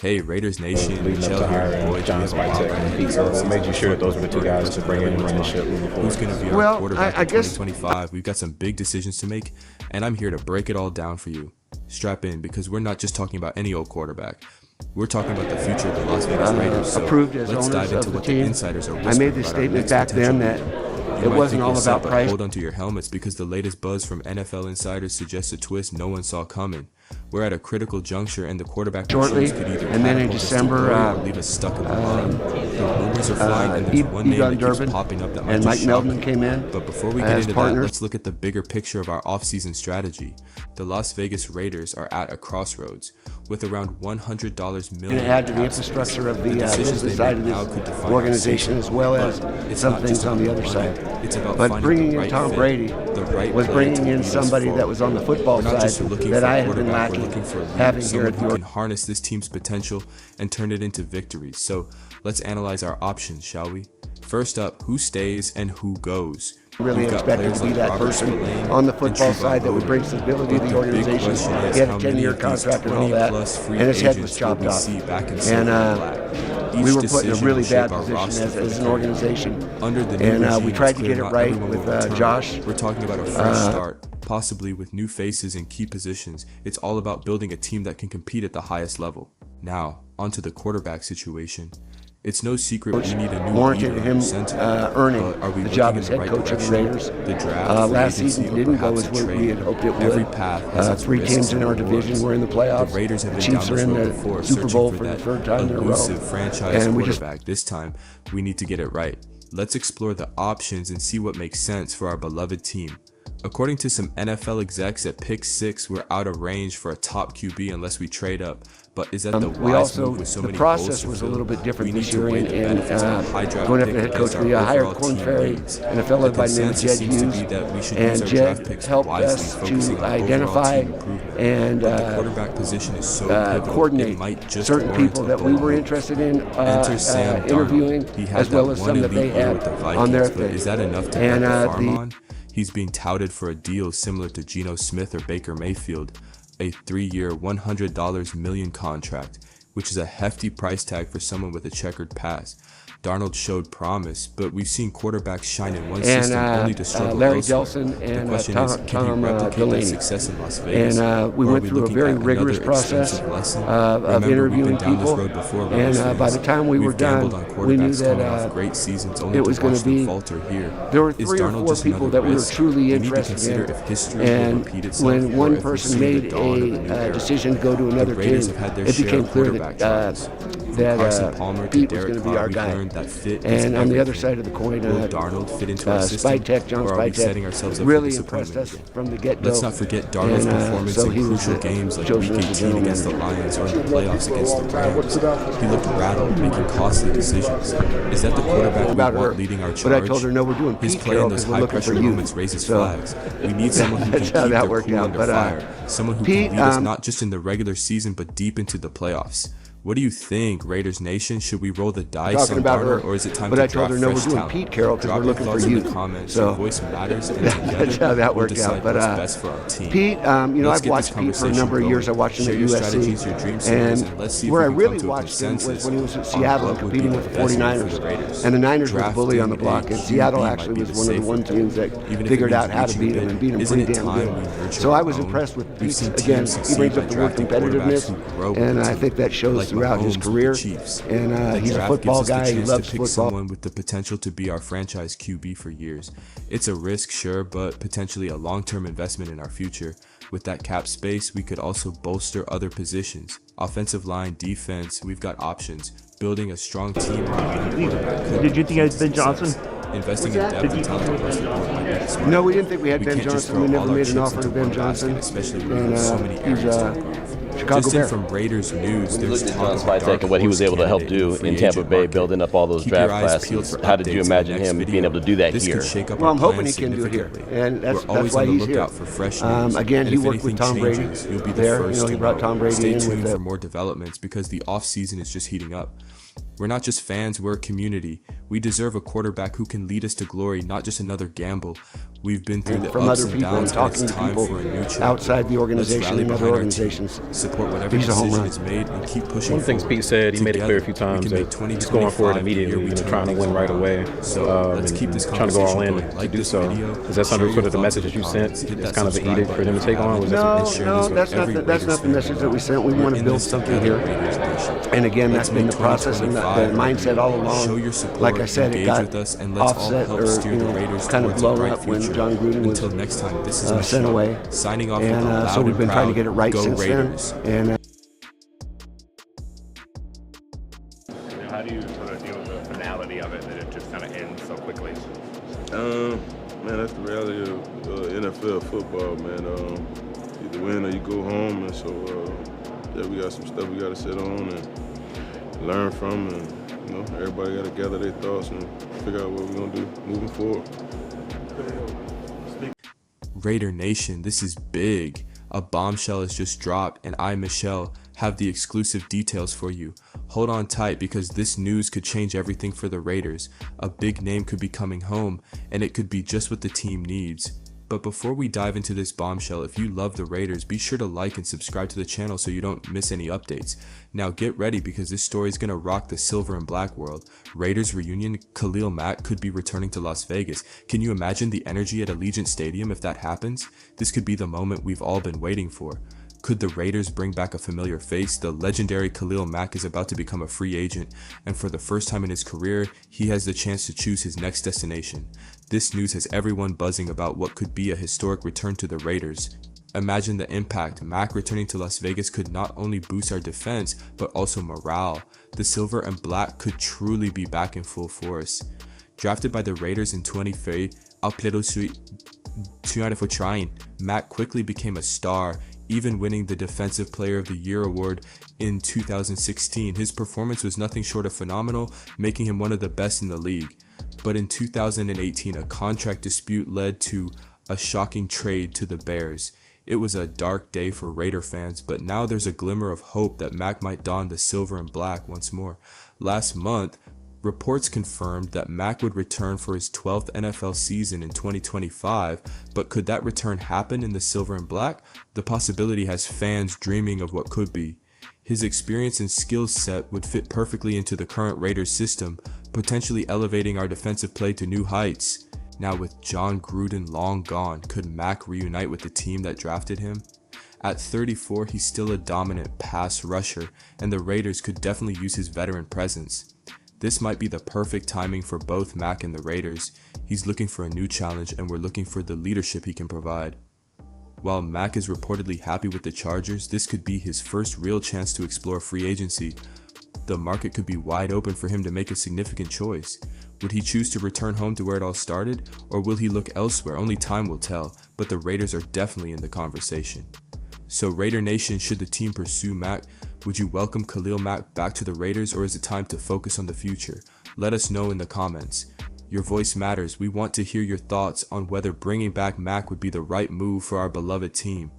Hey, Raiders Nation, leading up Michelle to here, hiring boy, John Spytek and Pete Carroll. What made you sure that those were the two guys to bring in and run the ship moving forward? Who's going to be our Well, quarterback I in guess- 2025? We've got some big decisions to make, and I'm here to break it all down for you. Strap in, because we're not just talking about any old quarterback. We're talking about the future of the Las Vegas Raiders. So approved as let's owners dive into of the what team. the insiders are I whispering made this about our statement next back then potential that move. it You might wasn't think all yourself, about but price. hold on to your helmets, because the latest buzz from NFL insiders suggests a twist no one saw coming. We're at a critical juncture, and the quarterback Shortly, could either and then in catapult us to December, glory or leave us stuck in the mud. The rumors are flying, and there's one name Egon that keeps Durbin popping up that might and just Mike shock Meldman you. came in But before we get as into partners. that, let's look at the bigger picture of our offseason strategy. The Las Vegas Raiders are at a crossroads with around $100 million. Going to add to the cap space. infrastructure of the decisions business they side make of now could this define our organization, season. as well as But it's some not things just on the about other money. side. It's about But finding bringing the in right Tom fit, Brady the right was player bringing to in lead us somebody forward. that was on the football We're not side just looking that for I a had been quarterback, we're lacking looking for a leader, having here someone at the who org. can harness this team's potential and turn it into victories. So let's analyze our options, shall we? First up, who stays and who goes? Really We've got expected players to be like that Robert person Spillane on the and football Trevon side that would Bowden. bring stability to But the big organization. question is, He had how a many 10-year of these contract and all that, 20-plus free and his head was agents will chopped we off. see back in And silver and black? we Each were put in a decision really will shape bad our position roster as for an the future. organization. Under the new And regime, we tried it's to clear get it not right everyone with will return. Josh. We're talking about a fresh start, possibly with new faces in key positions. It's all about building a team that can compete at the highest level. Now, onto the quarterback situation. It's no secret we need a new Warranted leader him in center. earning But are we the looking job in as the head right coach of the direction? Raiders. The draft, free Last agency, season or didn't go perhaps as a we trade? had hoped it would. Every path has its Three risks teams in and our rewards. division were in the playoffs. The Raiders have The been Chiefs down are this in road the before, Super searching Bowl for for the that third time in a row. elusive franchise And we just quarterback. This time, we need to get it right. Let's explore the options and see what makes sense for our beloved team. According to some NFL execs at Pick 6, we're out of range for a top QB unless we trade up. But is that the we wise also, move with so the many process holes to was a fill? little bit different We this need to year, weigh and, the benefits of a high draft going up pick to head against coach, our we hired overall Corn team Ferry needs. and a fellow The by the name of consensus Jed seems to Hughes, be that we should and use our Jed draft picks helped wisely, us focusing to on identify overall team improvement. and But the quarterback position is so pivotal, coordinate it might just certain warrant people a that we bold were move. interested in Enter Sam Darnold. interviewing, He had as well that as one some that they elite year had with the Vikings, on their but thing. is that enough to And, bet the farm the- on? He's being touted for a deal similar to Geno Smith or Baker Mayfield, a 3-year, $100 million contract, which is a hefty price tag for someone with a checkered past. Darnold showed promise, but we've seen quarterbacks shine in one system only to struggle Larry elsewhere. Delson The and question Tom, is, can Tom he replicate Delaney. that success in Las Vegas? And we Or are went through a looking very at rigorous another process expensive lesson? of Remember, interviewing we've been down people. this road before, And Raiders by fans. the time we We've were done, gambled on we knew quarterbacks that coming off great seasons only it was to going watch to be. them falter here. There were Is 3 or Darnold 4 just people another that we were risk? truly We need to interested consider in. if history will And repeat itself, when or one if we person see made the dawn of a new a era. decision to go to another The Raiders team, have had their it share became of clear quarterback that trials. From Carson Palmer to Pete was Derek going to be Carr, our we've guy. learned that fit is And on the other everything. side of the coin, Will Darnold fit into our system, Spytek, John or are we setting Spytek, ourselves up really for impressed us disappointment? from the get-go. Let's not forget Darnold's And, performance so in he was crucial games like chosen Week as the 18 general against the manager. Lions or in the playoffs against the Rams. He looked rattled, making costly decisions. Is that the quarterback we About her. want leading our But charge? I told her, no, we're doing His Pete play Carroll in those because we're looking high-pressure for you. moments raises So, flags. We need someone who can that's keep how that their worked cool out. under But, fire. Someone who Pete, can lead us not just in the regular season, but deep into the playoffs. What do you think, Raiders Nation? Should we roll the dice talking on about Darnold, her. or is it time But to I told draft her, no, we're fresh doing talent? Pete Carroll because Drop we're your looking for thoughts in you. the comments. So, Your voice matters, and together that's how that we'll worked decide out. But what's best for our team. Pete, Let's I've get watched this Pete for a conversation number of going. years. I watched him Share at your USC. strategies, your dream scenarios, and let's see if where I we can really come to a watched him was consensus when he was at on Seattle what and would be competing the with the best move for 49ers. the Raiders. And the Niners were the bully on the Drafting block. And a Seattle QB actually might be was the one of the safer one bet. teams that Even if it figured means out how to reaching beat a him bit. and beat him Isn't pretty it damn time we good. nurture So I our was own? impressed with We've Pete. seen Again, teams he succeed brings by up the word drafting quarterbacks competitiveness, who grow with and the I team. think that shows Like throughout his Mahomes with the career. Chiefs. And The he's a draft football gives us the guy. He chance loves to pick football. someone with the potential to be our franchise QB for years. It's a risk, sure, but potentially a long-term investment in our future. With that cap space, we could also bolster other positions. Offensive line, defense, we've got options. Building a strong team. Did you think I had Ben Johnson? Investing in depth and talent across the board might be the smart No, we move. didn't think we had Ben can't just Johnson. We throw never all our made an chips offer to into Ben one basket, Johnson. especially when we And have so many he's areas to improve. Chicago Just in Bear. from Raiders news, there's Looked at talk John of a dark Spytek and what he was horse able to help candidate do the free in Tampa agent Bay, market. building up all those Keep draft your eyes peeled classes. for How did you updates in the imagine next him video. being able to do that This here? could shake up Well, our I'm hoping plans he can do it here, significantly. and that's We're always why on the he's here. lookout for fresh news. Again, And he if worked with anything Tom Brady changes, you'll be the there. first He to brought know. Tom Brady Stay in tuned with for more developments because the off season is just heating up. We're not just fans, we're a community. We deserve a quarterback who can lead us to glory, not just another gamble. We've been through the from ups other and people and downs, but it's talking to time people for a new chapter. outside the organization Let's rally and other behind our organizations. team, support whatever He's a home decision run. is made, and keep pushing One of the things forward. Pete said, he made it clear a Together, few times we can make that he's going for it 2025 the year immediately, we turn trying to things win right around. away. So let's keep this trying to go all conversation in going. Like to do this so. video, Is that something share sort your of the thoughts message in that the you comments. sent? Hit It's that kind of an subscribe edict for them to button take on? Was that No, something? no, that's not Every that's not the Raiders message fan. that we sent. We We're want to in build this something together, here. Raiders Nation. And again, Let's that's been the make process and the 2025 mindset all along. Show your support, Like I said, it engage got with us, and let's all offset help or steer the Raiders kind of towards a blown bright up when future. John Gruden was Until next time, this is sent Michelle, away. signing off with a And loud so we've and been trying to proud, get it right Go since Raiders. then. And How do you sort of deal with the finality of it, that it just kind of ends so quickly? Man, that's the reality of NFL football, man. Either win or you go home, and so yeah, we got some stuff we got to sit on and learn from, and everybody got to gather their thoughts and figure out what we're gonna do moving forward. Raider Nation, this is big. A bombshell has just dropped, and I, Michelle, have the exclusive details for you. Hold on tight, because this news could change everything for the Raiders. A big name could be coming home, and it could be just what the team needs. But before we dive into this bombshell, if you love the Raiders, be sure to like and subscribe to the channel so you don't miss any updates. Now get ready, because this story is going to rock the silver and black world. Raiders reunion, Khalil Mack could be returning to Las Vegas. Can you imagine the energy at Allegiant Stadium if that happens? This could be the moment we've all been waiting for. Could the Raiders bring back a familiar face? The legendary Khalil Mack is about to become a free agent, and for the first time in his career, he has the chance to choose his next destination. This news has everyone buzzing about what could be a historic return to the Raiders. Imagine the impact. Mack returning to Las Vegas could not only boost our defense, but also morale. The silver and black could truly be back in full force. Drafted by the Raiders in 2023, for trying, Mack quickly became a star, even winning the Defensive Player of the Year award in 2016. His performance was nothing short of phenomenal, making him one of the best in the league. But in 2018, a contract dispute led to a shocking trade to the Bears. It was a dark day for Raider fans, but now there's a glimmer of hope that Mack might don the silver and black once more. Last month, reports confirmed that Mack would return for his 12th NFL season in 2025, but could that return happen in the silver and black? The possibility has fans dreaming of what could be. His experience and skill set would fit perfectly into the current Raiders system, potentially elevating our defensive play to new heights. Now with John Gruden long gone, could Mack reunite with the team that drafted him? At 34, he's still a dominant pass rusher, and the Raiders could definitely use his veteran presence. This might be the perfect timing for both Mack and the Raiders. He's looking for a new challenge, and we're looking for the leadership he can provide. While Mack is reportedly happy with the Chargers, this could be his first real chance to explore free agency. The market could be wide open for him to make a significant choice. Would he choose to return home to where it all started, or will he look elsewhere? Only time will tell, but the Raiders are definitely in the conversation. So Raider Nation, should the team pursue Mack, would you welcome Khalil Mack back to the Raiders, or is it time to focus on the future? Let us know in the comments. Your voice matters. We want to hear your thoughts on whether bringing back Mack would be the right move for our beloved team.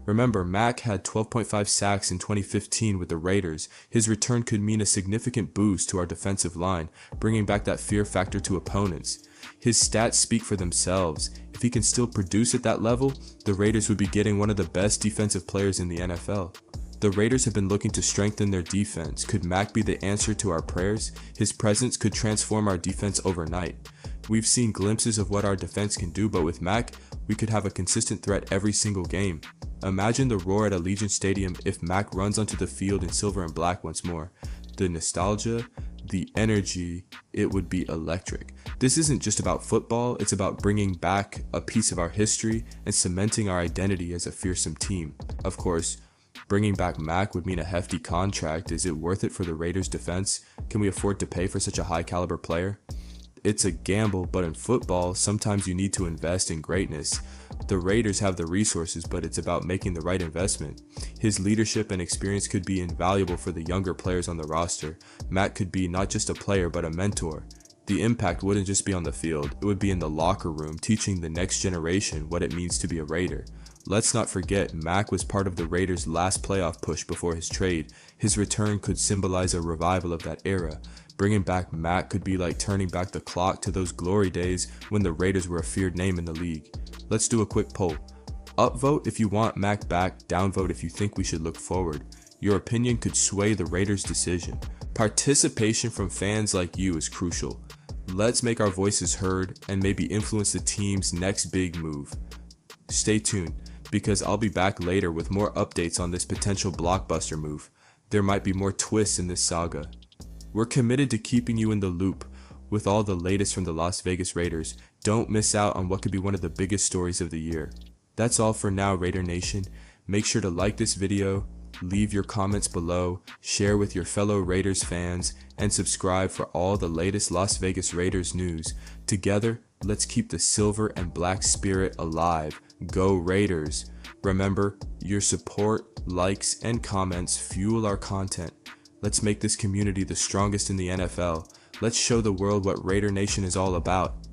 Remember, Mack had 12.5 sacks in 2015 with the Raiders. His return could mean a significant boost to our defensive line, bringing back that fear factor to opponents. His stats speak for themselves. If he can still produce at that level, the Raiders would be getting one of the best defensive players in the NFL. The Raiders have been looking to strengthen their defense. Could Mack be the answer to our prayers? His presence could transform our defense overnight. We've seen glimpses of what our defense can do, but with Mack, we could have a consistent threat every single game. Imagine the roar at Allegiant Stadium if Mack runs onto the field in silver and black once more. The nostalgia, the energy, it would be electric. This isn't just about football, it's about bringing back a piece of our history and cementing our identity as a fearsome team. Of course, bringing back Mack would mean a hefty contract. Is it worth it for the Raiders' defense? Can we afford to pay for such a high caliber player? It's a gamble, but in football, sometimes you need to invest in greatness. The Raiders have the resources, but it's about making the right investment. His leadership and experience could be invaluable for the younger players on the roster. Mack could be not just a player, but a mentor. The impact wouldn't just be on the field, it would be in the locker room, teaching the next generation what it means to be a Raider. Let's not forget, Mac was part of the Raiders' last playoff push before his trade. His return could symbolize a revival of that era. Bringing back Mac could be like turning back the clock to those glory days when the Raiders were a feared name in the league. Let's do a quick poll. Upvote if you want Mac back, downvote if you think we should look forward. Your opinion could sway the Raiders' decision. Participation from fans like you is crucial. Let's make our voices heard and maybe influence the team's next big move. Stay tuned, because I'll be back later with more updates on this potential blockbuster move. There might be more twists in this saga. We're committed to keeping you in the loop with all the latest from the Las Vegas Raiders. Don't miss out on what could be one of the biggest stories of the year. That's all for now, Raider Nation. Make sure to like this video, leave your comments below, share with your fellow Raiders fans, and subscribe for all the latest Las Vegas Raiders news. Together, let's keep the silver and black spirit alive. Go Raiders! Remember, your support, likes, and comments fuel our content. Let's make this community the strongest in the NFL. Let's show the world what Raider Nation is all about.